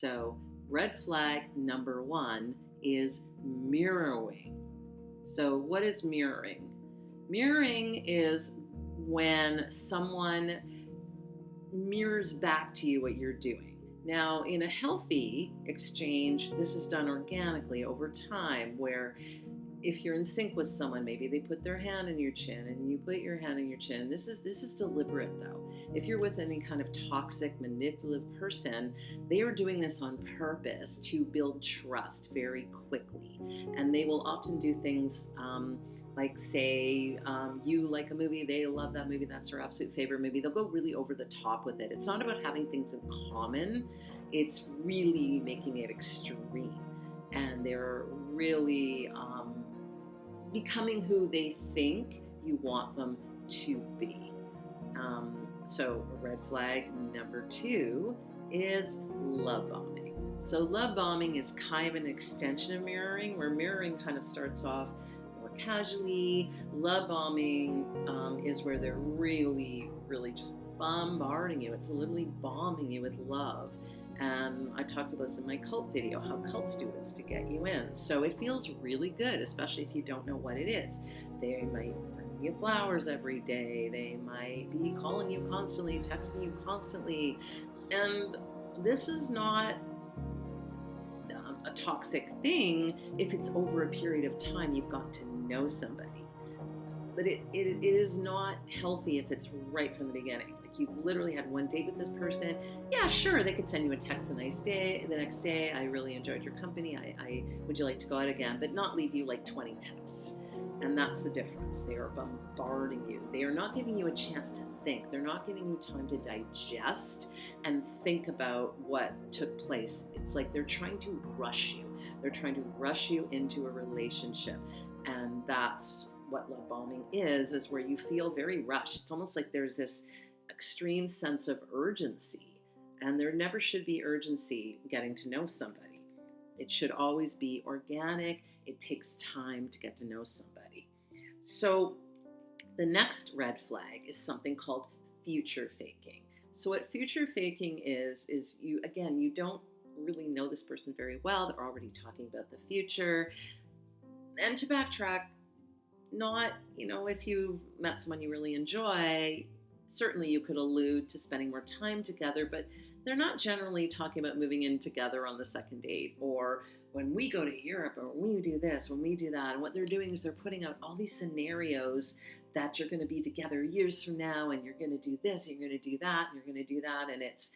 So, red flag number one is mirroring. So, what is mirroring? Mirroring is when someone mirrors back to you what you're doing. Now, in a healthy exchange, this is done organically over time, where if you're in sync with someone, maybe they put their hand in your chin and you put your hand in your chin. This is deliberate though. If you're with any kind of toxic, manipulative person, they are doing this on purpose to build trust very quickly, and they will often do things. Like say you like a movie, they love that movie, that's their absolute favorite movie. They'll go really over the top with it. It's not about having things in common, it's really making it extreme, and they're really becoming who they think you want them to be. So, red flag number two is love bombing. So, love bombing is kind of an extension of mirroring, where mirroring kind of starts off more casually. Love bombing is where they're really, really just bombarding you. It's literally bombing you with love. And I talked about this in my cult video, how cults do this to get you in. So it feels really good, especially if you don't know what it is. They might bring you flowers every day. They might be calling you constantly, texting you constantly. And this is not a toxic thing if it's over a period of time you've got to know somebody. But it is not healthy if it's right from the beginning. Like you've literally had one date with this person. Yeah, sure, they could send you a text the next day. I really enjoyed your company. I would you like to go out again? But not leave you like 20 texts. And that's the difference. They are bombarding you. They are not giving you a chance to think. They're not giving you time to digest and think about what took place. It's like they're trying to rush you. They're trying to rush you into a relationship. And that's what love bombing is where you feel very rushed. It's almost like there's this extreme sense of urgency. And there never should be urgency getting to know somebody. It should always be organic. It takes time to get to know somebody. So the next red flag is something called future faking. So what future faking is you don't really know this person very well. They're already talking about the future. And to backtrack, not, if you met someone you really enjoy, certainly you could allude to spending more time together, but they're not generally talking about moving in together on the second date, or when we go to Europe, or when we do this, when we do that. And what they're doing is they're putting out all these scenarios that you're going to be together years from now, and you're going to do this, and you're going to do that, and you're going to do that. And it's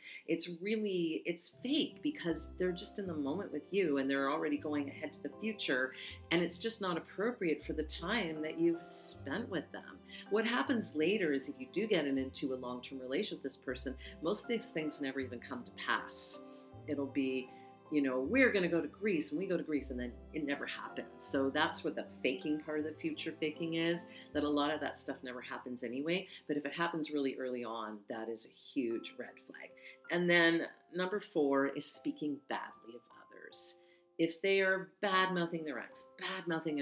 fake, because they're just in the moment with you, and they're already going ahead to the future, and it's just not appropriate for the time that you've spent with them. What happens later is, if you do get into a long-term relationship with this person, most of these things never even come to pass. It'll be, we're going to go to Greece, and we go to Greece, and then it never happens. So that's what the faking part of the future faking is, that a lot of that stuff never happens anyway. But if it happens really early on, that is a huge red flag. And then number 4 is speaking badly of others. If they are bad-mouthing their ex, bad-mouthing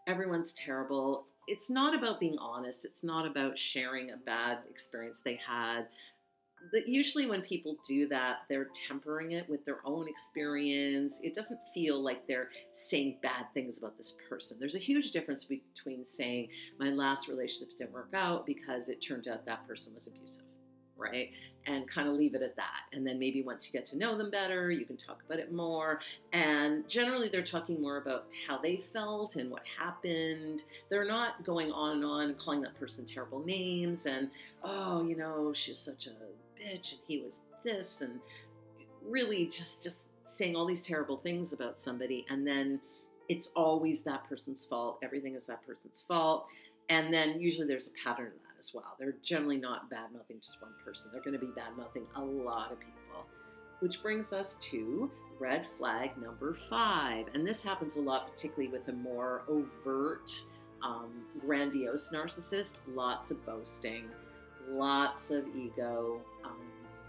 everyone's terrible. It's not about being honest. It's not about sharing a bad experience they had. But usually when people do that, they're tempering it with their own experience. It doesn't feel like they're saying bad things about this person. There's a huge difference between saying, my last relationship didn't work out because it turned out that person was abusive, right? And kind of leave it at that. And then maybe once you get to know them better, you can talk about it more. And generally they're talking more about how they felt and what happened. They're not going on and calling that person terrible names and, she's such a bitch and he was this, and really just saying all these terrible things about somebody. And then it's always that person's fault. Everything is that person's fault. And then usually there's a pattern of that as well. They're generally not bad-mouthing just one person. They're going to be bad-mouthing a lot of people. Which brings us to red flag number 5. And this happens a lot, particularly with a more overt, grandiose narcissist. Lots of boasting, lots of ego.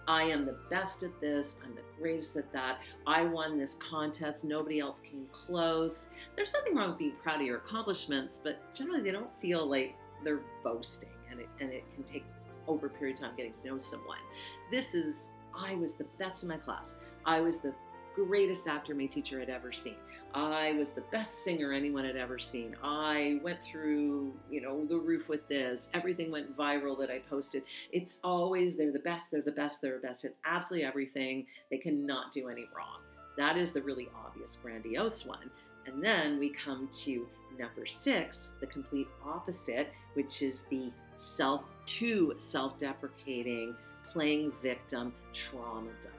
I am the best at this. I'm the greatest at that. I won this contest. Nobody else came close. There's nothing wrong with being proud of your accomplishments, but generally they don't feel like they're boasting, and it can take over a period of time getting to know someone. This is, I was the best in my class. I was the greatest actor my teacher had ever seen. I was the best singer anyone had ever seen. I went through, the roof with this. Everything went viral that I posted. It's always they're the best, they're the best, they're the best at absolutely everything. They cannot do any wrong. That is the really obvious, grandiose one. And then we come to number 6, the complete opposite, which is the self-deprecating, playing victim, trauma dumping.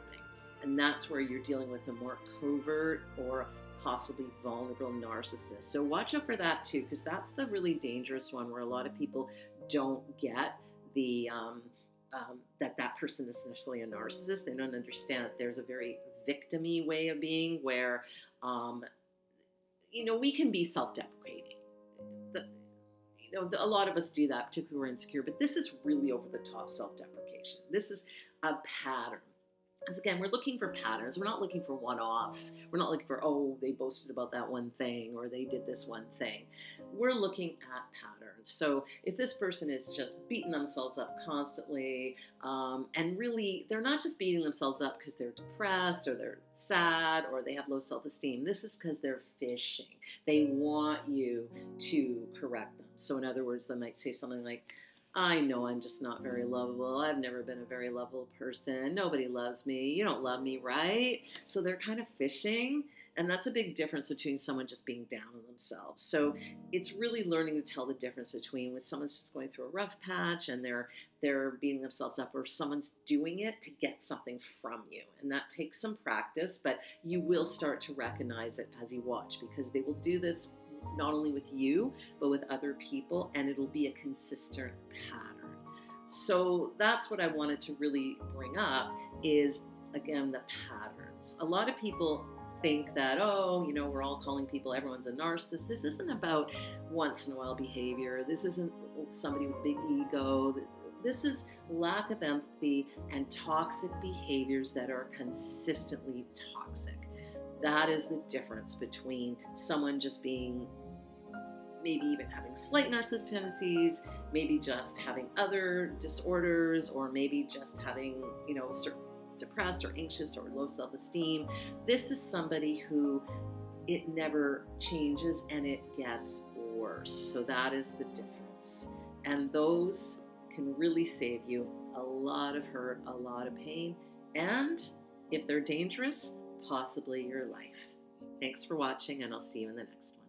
And that's where you're dealing with a more covert or possibly vulnerable narcissist. So watch out for that too, because that's the really dangerous one where a lot of people don't get the that person is necessarily a narcissist. They don't understand that there's a very victim-y way of being where we can be self-deprecating. A lot of us do that, particularly when we're insecure, but this is really over the top self-deprecation. This is a pattern. Because again, we're looking for patterns. We're not looking for one-offs. We're not looking for, they boasted about that one thing or they did this one thing. We're looking at patterns. So if this person is just beating themselves up constantly, and really they're not just beating themselves up because they're depressed or they're sad or they have low self-esteem. This is because they're fishing. They want you to correct them. So in other words, they might say something like, I know I'm just not very lovable. I've never been a very lovable person. Nobody loves me. You don't love me, right? So they're kind of fishing. And that's a big difference between someone just being down on themselves. So it's really learning to tell the difference between when someone's just going through a rough patch and they're beating themselves up, or someone's doing it to get something from you. And that takes some practice, but you will start to recognize it as you watch, because they will do this not only with you, but with other people, and it'll be a consistent pattern. So that's what I wanted to really bring up is, again, the patterns. A lot of people think that, we're all calling people, everyone's a narcissist. This isn't about once in a while behavior. This isn't somebody with big ego. This is lack of empathy and toxic behaviors that are consistently toxic. That is the difference between someone just being, maybe even having slight narcissist tendencies, maybe just having other disorders, or maybe just having, certain depressed or anxious or low self-esteem. This is somebody who it never changes and it gets worse. So that is the difference. And those can really save you a lot of hurt, a lot of pain, and if they're dangerous, possibly your life. Thanks for watching, and I'll see you in the next one.